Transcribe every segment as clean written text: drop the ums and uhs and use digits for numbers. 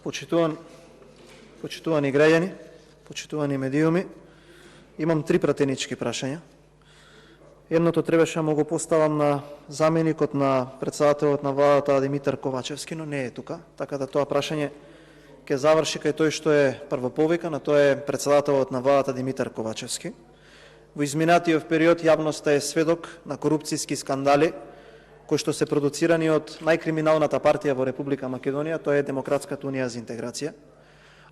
Почитувани граѓани, почитувани медиуми, имам три пратенички прашања. Едното требаше да го поставам на заменикот на председателот на владата Димитар Ковачевски, но не е тука, така да тоа прашање ќе заврши кај тој што е првоповикан, а тоа е председателот на владата Димитар Ковачевски. Во изминатиот период јавноста е сведок на корупцијски скандали кои што се продуцирани од најкриминалната партија во Република Македонија, тоа е Демократската унија за интеграција.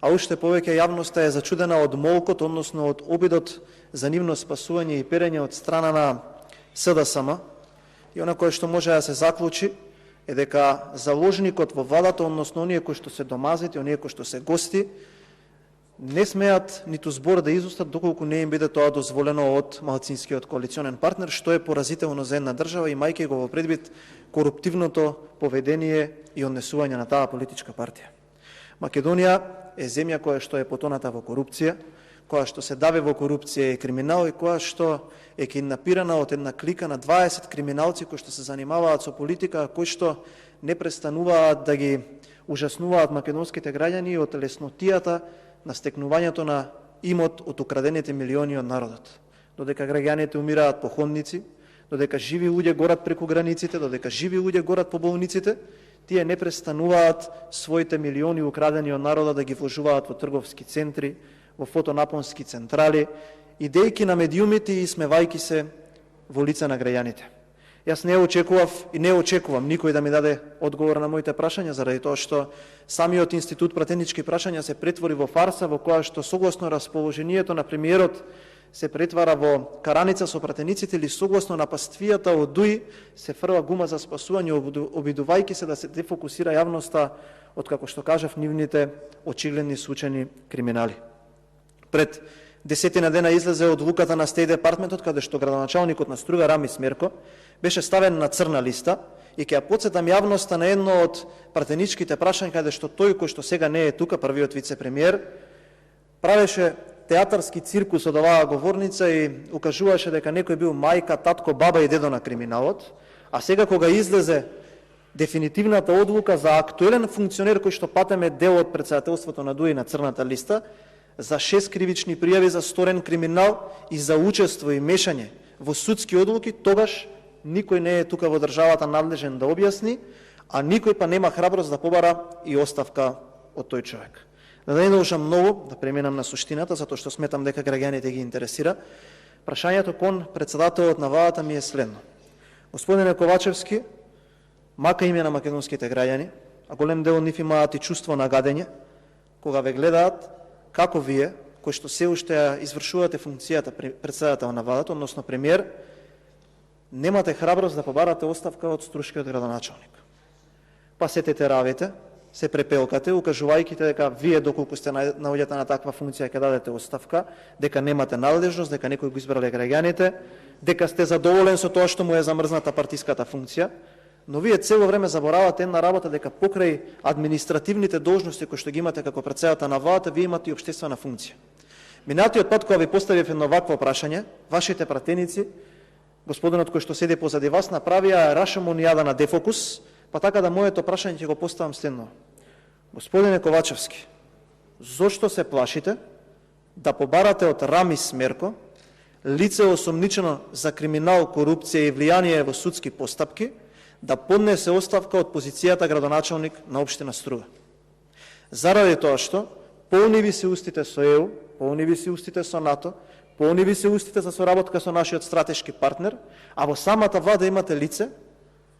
А уште повеќе јавноста е зачудена од молкот, односно од обидот за нивно спасување и перење од страна на СДСМ, и она кое што може да се заклучи е дека заложникот во владата, односно оние кои што се домазите, оние кои што се гости, не смеат ниту збор да изустат доколку не им биде тоа дозволено од малцинскиот коалиционен партнер, што е поразително за една држава, имајќи го во предвид коруптивното поведение и однесување на таа политичка партија. Македонија е земја која што е потоната во корупција, која што се дави во корупција и криминал, и која што е киднапирана од една клика на 20 криминалци кои што се занимаваат со политика, кои што не престануваат да ги ужаснуваат македонските граѓани од леснотијата на стекнувањето на имот од украдените милиони од народот. Додека граѓаните умираат по ходници, додека живи луѓе горат преку границите, додека живи луѓе горат по болниците, тие не престануваат своите милиони украдени од народа да ги вложуваат во трговски центри, во фотонапонски централи, идејки на медиумите и смевајки се во лице на граѓаните. Јас не очекував и не очекувам никој да ми даде одговор на моите прашања, заради тоа што самиот институт пратенички прашања се претвори во фарса во која што согласно расположението на премиерот се претвара во караница со пратениците, или согласно на паствијата од ДУИ се фрла гума за спасување, обидувајќи се да се дефокусира јавноста од, како што кажав, нивните очигледни случајни криминали. Пред 10 дена излезе одлуката на Стеј департментот, каде што градоначалникот на Струга Рамис Мерко беше ставен на црна листа, и ќе ја потсетам јавноста на едно од пратеничките прашања, каде што тој кој што сега не е тука, првиот вице-премиер, правеше театарски циркус од оваа говорница и укажуваше дека некој бил мајка, татко, баба и дедо на криминалот, а сега кога излезе дефинитивната одлука за актуелен функционер кој што патеме дел од председателството на ДУИ на црната листа, за 6 кривични пријави за сторен криминал и за учество и мешање во судски одлуки, тогаш никој не е тука во државата надлежен да објасни, а никој па нема храброст да побара и оставка од тој човек. Да не должам многу, да преминам на суштината, затоа што сметам дека граѓаните ги интересира. Прашањето кон председателот на владата ми е следно. Господине Ковачевски, мака име на македонските граѓани, а голем дел од нив имаат и чувство на гадење, кога ве гледаат како вие, кои што се уште ја извршувате функцијата председател на владата, односно премиер, немате храброст да побарате оставка од струшкиот градоначалник. Па се тетеравите, се препелкате, укажувајќи дека вие, доколку сте наоѓате на таква функција, ќе дадете оставка, дека немате надлежност, дека некој го избрале граѓаните, дека сте задоволен со тоа што му е замрзната партиската функција, но вие цело време заборавате една работа, дека покрај административните должности кои што ги имате како председател на владата, вие имате и општествена функција. Минатиот пат кога ви поставив едно вакво прашање, вашите пратеници, господинот кој што седи позади вас, направија рашомонијада на дефокус, па така да моето прашање ќе го поставам следно. Господине Ковачевски, зошто се плашите да побарате од Рамис Мерко, лице осомничено за криминал, корупција и влијание во судски постапки, да поднесе оставка од позицијата градоначалник на општина Струга? Заради тоа што полни ви се устите со ЕУ, полни ви се устите со НАТО, полни ви се устите за соработка со нашиот стратешки партнер, а во самата влада имате лице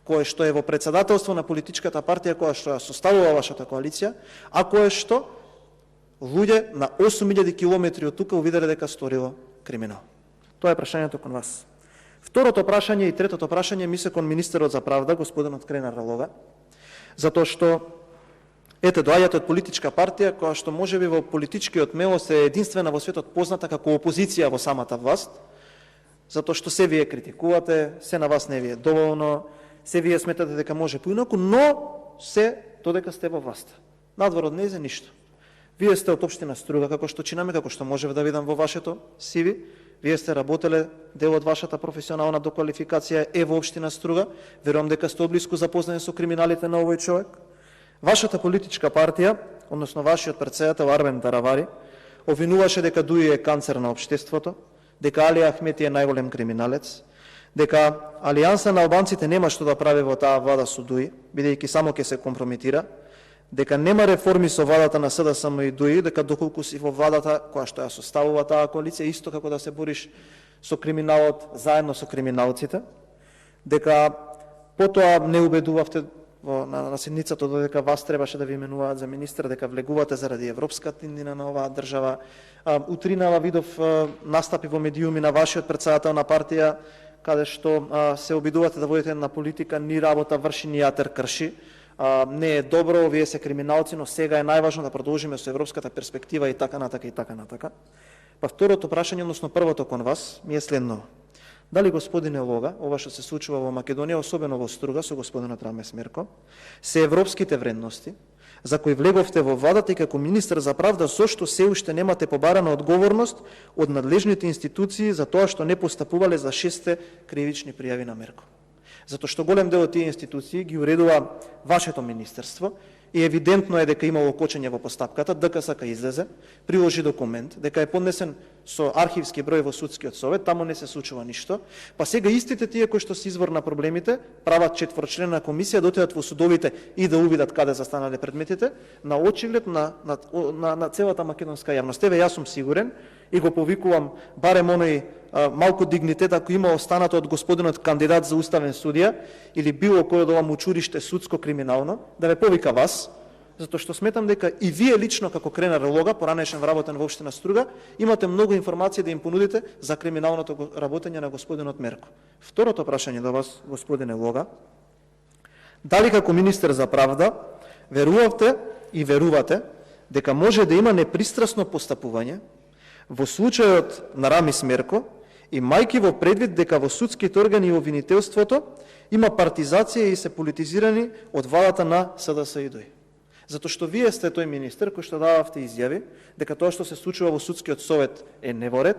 кое што е во председателство на политичката партија која што ја составува вашата коалиција, а кое што луѓе на 8000 километри од тука увиделе дека сторило криминал. Тоа е прашањето кон вас. Второто прашање и третото прашање ми се кон министерот за правда, господинот Кренар Ралога, затоа што доаѓате од политичка партија која што можеби во политичкиот мелос е единствена во светот позната како опозиција во самата власт, затоа што се вие критикувате, се на вас не ви е доволно, се вие сметате дека може поинаку, но се додека сте во власт. Надвор од нејзе ништо. Вие сте од општина Струга, како што чинаме, како што можев да видам во вашето CV. Вие сте работеле, дел од вашата професионална доквалификација е во општина Струга. Верувам дека сте одблиску запознати со криминалите на овој човек. Вашата политичка партија односно вашиот претседател Армен Таравари, обвинуваше дека Дуи е канцер на општеството, дека Али Ахмети е најголем криминалец, дека Алијанса на албанците нема што да прави во таа влада со Дуи, бидејќи само ќе се компрометира, дека нема реформи со владата на СДСМ и Дуи, дека доколку си во владата која што ја составува таа коалиција, исто како да се бориш со криминалот заедно со криминалците, дека потоа не убедувавте на седницата додека вас требаше да ви именуваат за министр, дека влегувате заради европската иднина на оваа држава. Утринава видов настапи во медиуми на вашиот претседател на партија, каде што се обидувате да водите на политика, ни работа врши, ни јатер крши. Не е добро, вие се криминалци, но сега е најважно да продолжиме со европската перспектива и така натака и така натака. Па второто прашање, односно првото кон вас, ми е следно. Дали господине Лога, ова што се случува во Македонија, особено во Струга со господинот Рамес Мерко, се европските вредности за кои влеговте во владата и како министар за правда, зошто се уште немате побарана одговорност од надлежните институции за тоа што не постапувале за 6 кривични пријави на Мерко? Затоа што голем дел од тие институции ги уредува вашето министерство и евидентно е дека имало кочење во постапката, ДКСК излезе, приложи документ, дека е поднесен со архивски број во судскиот совет, таму не се случува ништо, па сега истите тие кои што се извор на проблемите, прават 4-членна комисија да отидат во судовите и да увидат каде застанале предметите, на очиглед на целата македонска јавност. Еве, јас сум сигурен и го повикувам барем оној малку дигнитет ако има останато од господинот кандидат за уставен судија или било кој од ова мучуриште судско криминално, да ве повика вас, затоа што сметам дека и вие лично како Кренар Лога, поранешен вработен во општина Струга, имате многу информации да им понудите за криминалното работење на господинот Мерко. Второто прашање до вас, господине Лога, дали како министер за правда верувавте и верувате дека може да има непристрасно постапување во случајот на Рамис Мерко, и мајки во предвид дека во судските органи и обвинителството има партизација и се политизирани од владата на СДС и ДОИ. Затоа што вие сте тој министер кој што дававте изјави дека тоа што се случува во судскиот совет е неворед,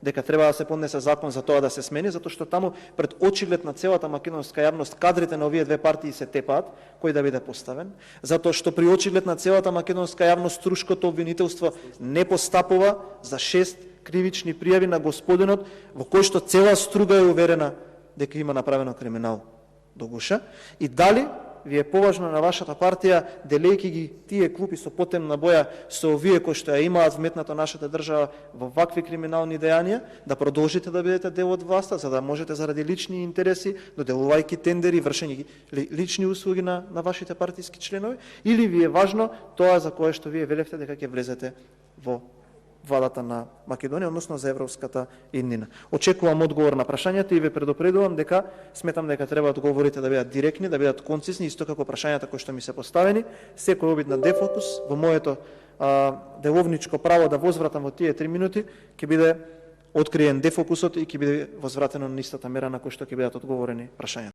дека треба да се поднесе закон за тоа да се смени, затоа што таму пред очиглед на целата македонска јавност кадрите на овие две партии се тепаат, кој да биде поставен, затоа што при очиглед на целата македонска јавност Струшкото обвинителство не постапува за 6 кривични пријави на господинот во кој што цела Струга е уверена дека има направено криминал до гуша, и дали ви е поважно на вашата партија, делејќи ги тие клупи со потемна боја со овие кои што ја имаат вметнато нашата држава во вакви криминални дејанија, да продолжите да бидете дел од власта, за да можете заради лични интереси, доделувајќи тендери, вршење лични услуги на вашите партиски членови, или ви е важно тоа за кое што вие велевте дека ќе влезете во владата на Македонија, односно за европската иднина. Очекувам одговор на прашањата и ве предупредувам дека сметам дека треба одговорите да бидат директни, да бидат концизни, исто како прашањата кои што ми се поставени. Секој обид на дефокус во моето деловничко право да возвратам во тие 3 минути ќе биде откриен дефокусот и ќе биде возвратено на истата мера на кој што ќе бидат одговорени прашањата.